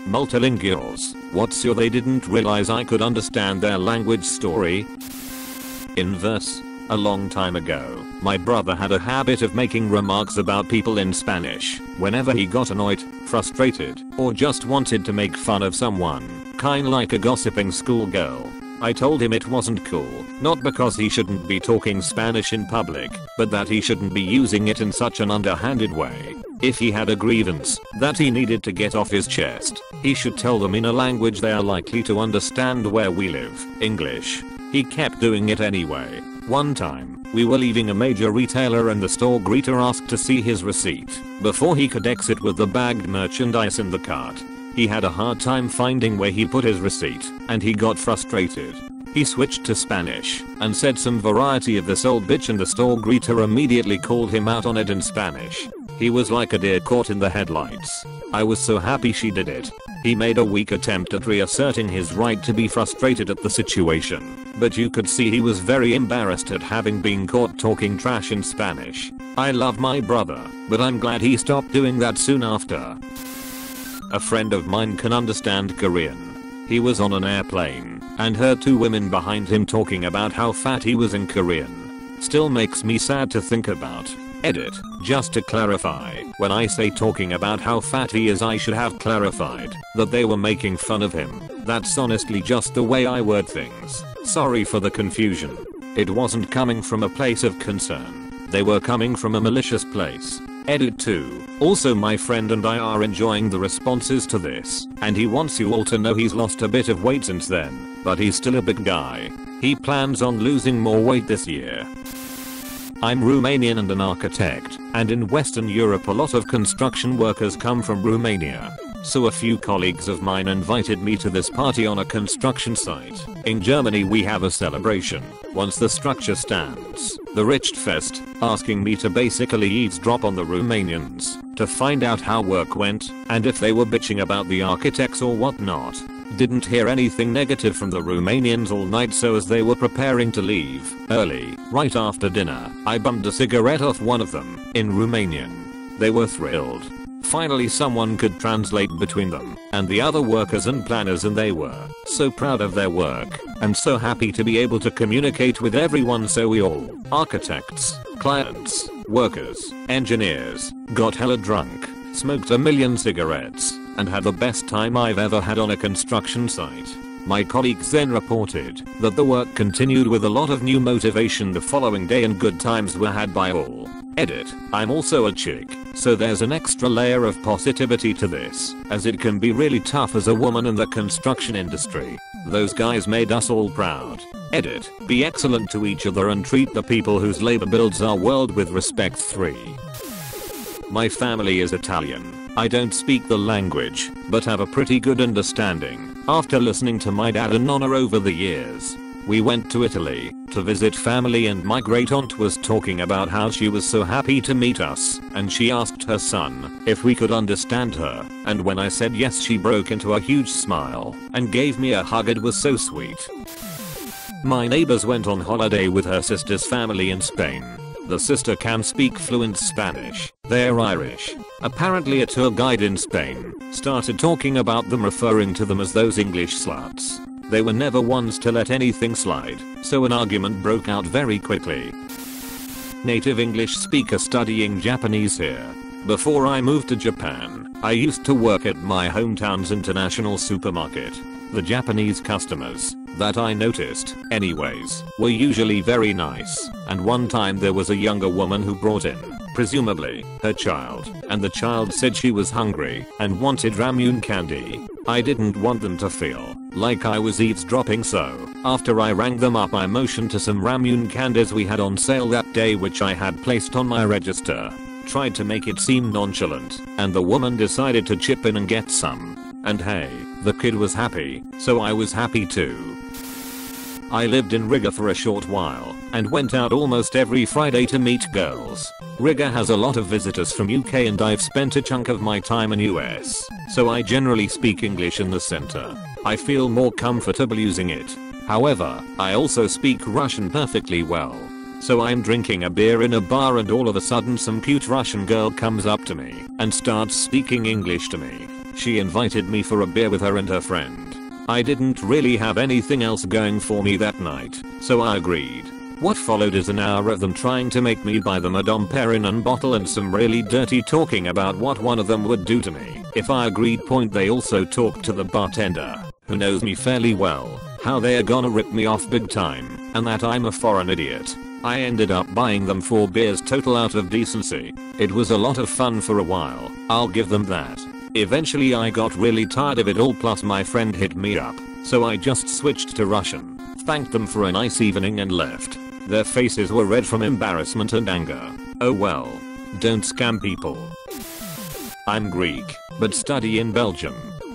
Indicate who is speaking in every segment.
Speaker 1: Multilinguals, what's your they didn't realize I could understand their language story? Inverse. A long time ago, my brother had a habit of making remarks about people in Spanish whenever he got annoyed, frustrated, or just wanted to make fun of someone, kinda like a gossiping schoolgirl. I told him it wasn't cool, not because he shouldn't be talking Spanish in public, but that he shouldn't be using it in such an underhanded way. If he had a grievance that he needed to get off his chest, he should tell them in a language they are likely to understand where we live, English. He kept doing it anyway. One time, we were leaving a major retailer and the store greeter asked to see his receipt before he could exit with the bagged merchandise in the cart. He had a hard time finding where he put his receipt, and he got frustrated. He switched to Spanish and said some variety of "this old bitch," and the store greeter immediately called him out on it in Spanish. He was like a deer caught in the headlights. I was so happy she did it. He made a weak attempt at reasserting his right to be frustrated at the situation, but you could see he was very embarrassed at having been caught talking trash in Spanish. I love my brother, but I'm glad he stopped doing that soon after. A friend of mine can understand Korean. He was on an airplane and heard two women behind him talking about how fat he was in Korean. Still makes me sad to think about. Edit. Just to clarify, when I say talking about how fat he is, I should have clarified that they were making fun of him. That's honestly just the way I word things. Sorry for the confusion. It wasn't coming from a place of concern. They were coming from a malicious place. Edit 2. Also, my friend and I are enjoying the responses to this, and he wants you all to know he's lost a bit of weight since then, but he's still a big guy. He plans on losing more weight this year. I'm Romanian and an architect, and in Western Europe a lot of construction workers come from Romania. So a few colleagues of mine invited me to this party on a construction site. In Germany we have a celebration once the structure stands, the Richtfest, asking me to basically eavesdrop on the Romanians to find out how work went and if they were bitching about the architects or whatnot. Didn't hear anything negative from the Romanians all night, so as they were preparing to leave early, right after dinner, I bummed a cigarette off one of them in Romanian. They were thrilled. Finally someone could translate between them and the other workers and planners, and they were so proud of their work and so happy to be able to communicate with everyone. So we all, architects, clients, workers, engineers, got hella drunk, smoked a million cigarettes, and had the best time I've ever had on a construction site. My colleagues then reported that the work continued with a lot of new motivation the following day and good times were had by all. Edit. I'm also a chick, so there's an extra layer of positivity to this, as it can be really tough as a woman in the construction industry. Those guys made us all proud. Edit. Be excellent to each other and treat the people whose labor builds our world with respect. 3. My family is Italian. I don't speak the language, but have a pretty good understanding after listening to my dad and nonna over the years. We went to Italy to visit family, and my great aunt was talking about how she was so happy to meet us, and she asked her son if we could understand her, and when I said yes she broke into a huge smile and gave me a hug. It was so sweet. My neighbors went on holiday with her sister's family in Spain. The sister can speak fluent Spanish. They're Irish. Apparently a tour guide in Spain started talking about them, referring to them as those English sluts. They were never ones to let anything slide, so an argument broke out very quickly. Native English speaker studying Japanese here. Before I moved to Japan, I used to work at my hometown's international supermarket. The Japanese customers that I noticed, anyways, were usually very nice, and one time there was a younger woman who brought in, presumably, her child, and the child said she was hungry and wanted ramune candy. I didn't want them to feel like I was eavesdropping, so after I rang them up I motioned to some ramune candies we had on sale that day, which I had placed on my register. Tried to make it seem nonchalant, and the woman decided to chip in and get some. And hey, the kid was happy, so I was happy too. I lived in Riga for a short while and went out almost every Friday to meet girls. Riga has a lot of visitors from UK, and I've spent a chunk of my time in US, so I generally speak English in the center. I feel more comfortable using it. However, I also speak Russian perfectly well. So I'm drinking a beer in a bar and all of a sudden some cute Russian girl comes up to me and starts speaking English to me. She invited me for a beer with her and her friend. I didn't really have anything else going for me that night, so I agreed. What followed is an hour of them trying to make me buy them a Dom Perignon bottle and some really dirty talking about what one of them would do to me if I agreed. They also talked to the bartender, who knows me fairly well, how they are gonna rip me off big time, and that I'm a foreign idiot. I ended up buying them 4 beers total out of decency. It was a lot of fun for a while, I'll give them that. Eventually I got really tired of it all, plus my friend hit me up, so I just switched to Russian, thanked them for a nice evening and left. Their faces were red from embarrassment and anger. Oh well. Don't scam people. I'm Greek, but study in Belgium.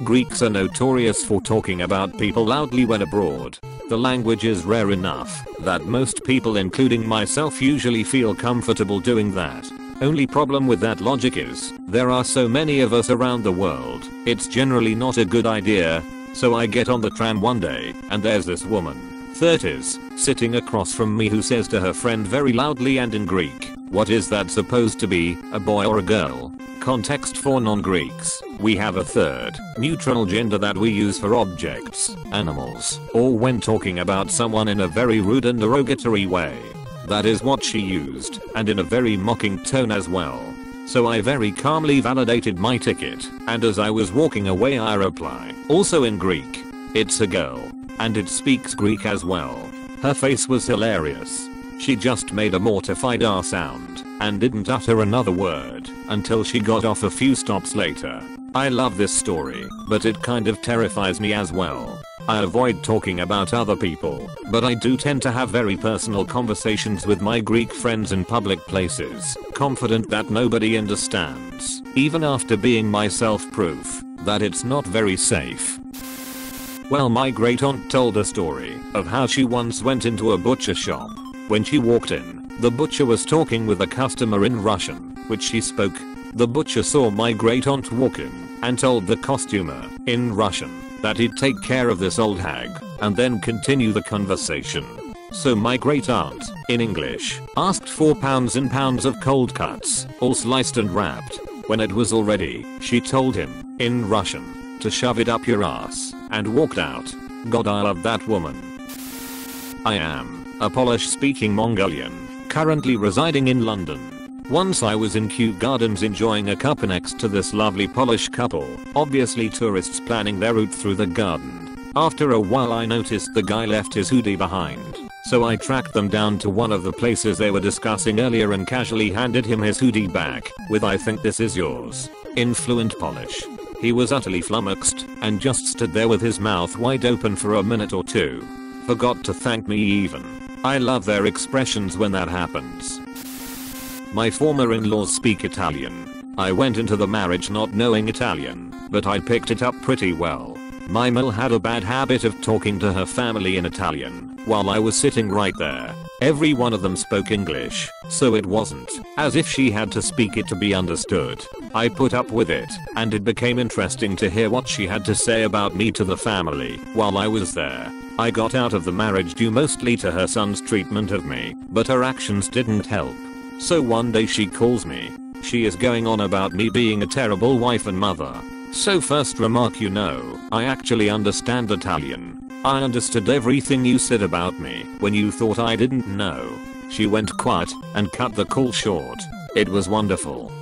Speaker 1: Greeks are notorious for talking about people loudly when abroad. The language is rare enough that most people, including myself, usually feel comfortable doing that. Only problem with that logic is, there are so many of us around the world, it's generally not a good idea. So I get on the tram one day, and there's this woman, 30s, sitting across from me, who says to her friend very loudly and in Greek, "What is that supposed to be, a boy or a girl?" Context for non-Greeks: we have a third, neutral gender that we use for objects, animals, or when talking about someone in a very rude and derogatory way. That is what she used, and in a very mocking tone as well. So I very calmly validated my ticket, and as I was walking away I reply, also in Greek, "It's a girl. And it speaks Greek as well." Her face was hilarious. She just made a mortified sound, and didn't utter another word, until she got off a few stops later. I love this story, but it kind of terrifies me as well. I avoid talking about other people, but I do tend to have very personal conversations with my Greek friends in public places, confident that nobody understands, even after being myself proof that it's not very safe. Well, my great aunt told a story of how she once went into a butcher shop. When she walked in, the butcher was talking with a customer in Russian, which she spoke. The butcher saw my great aunt walk in and told the costumer, in Russian, that he'd take care of this old hag and then continue the conversation. So my great aunt, in English, asked for pounds and pounds of cold cuts, all sliced and wrapped. When it was all ready, she told him, in Russian, to shove it up your ass, and walked out. God, I love that woman. I am a Polish-speaking Mongolian, currently residing in London. Once I was in Kew Gardens enjoying a cuppa next to this lovely Polish couple, obviously tourists planning their route through the garden. After a while I noticed the guy left his hoodie behind, so I tracked them down to one of the places they were discussing earlier and casually handed him his hoodie back, with "I think this is yours," in fluent Polish. He was utterly flummoxed, and just stood there with his mouth wide open for a minute or two. Forgot to thank me even. I love their expressions when that happens. My former in-laws speak Italian. I went into the marriage not knowing Italian, but I picked it up pretty well. My mother had a bad habit of talking to her family in Italian, while I was sitting right there. Every one of them spoke English, so it wasn't as if she had to speak it to be understood. I put up with it, and it became interesting to hear what she had to say about me to the family while I was there. I got out of the marriage due mostly to her son's treatment of me, but her actions didn't help. So one day she calls me. She is going on about me being a terrible wife and mother. So first remark, you know, I actually understand Italian. I understood everything you said about me when you thought I didn't know. She went quiet and cut the call short. It was wonderful.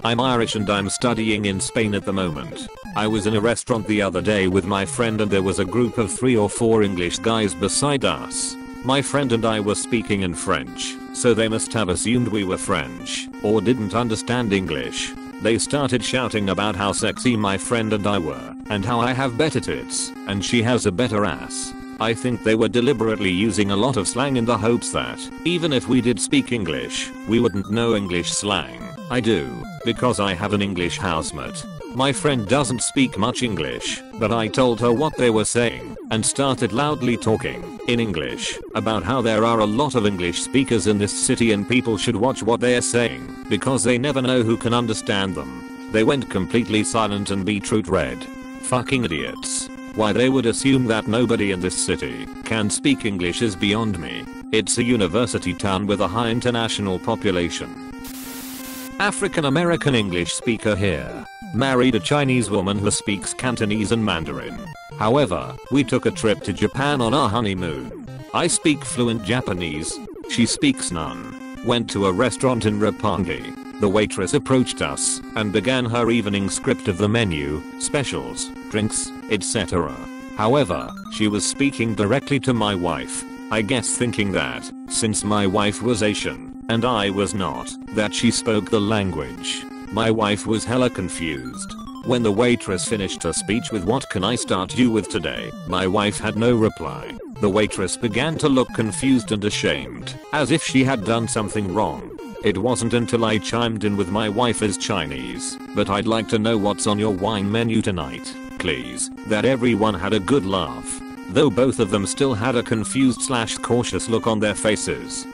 Speaker 1: I'm Irish and I'm studying in Spain at the moment. I was in a restaurant the other day with my friend and there was a group of 3 or 4 English guys beside us. My friend and I were speaking in French, so they must have assumed we were French, or didn't understand English. They started shouting about how sexy my friend and I were, and how I have better tits, and she has a better ass. I think they were deliberately using a lot of slang in the hopes that, even if we did speak English, we wouldn't know English slang. I do, because I have an English housemate. My friend doesn't speak much English, but I told her what they were saying, and started loudly talking, in English, about how there are a lot of English speakers in this city and people should watch what they are saying, because they never know who can understand them. They went completely silent and beetroot red. Fucking idiots. Why they would assume that nobody in this city can speak English is beyond me. It's a university town with a high international population. African American English speaker here. Married a Chinese woman who speaks Cantonese and Mandarin. However, we took a trip to Japan on our honeymoon. I speak fluent Japanese. She speaks none. Went to a restaurant in Roppongi. The waitress approached us and began her evening script of the menu, specials, drinks, etc. However, she was speaking directly to my wife. I guess thinking that, since my wife was Asian, and I was not, that she spoke the language. My wife was hella confused. When the waitress finished her speech with "What can I start you with today?" my wife had no reply. The waitress began to look confused and ashamed, as if she had done something wrong. It wasn't until I chimed in with "My wife is Chinese, but I'd like to know what's on your wine menu tonight, please," that everyone had a good laugh. Though both of them still had a confused/cautious look on their faces.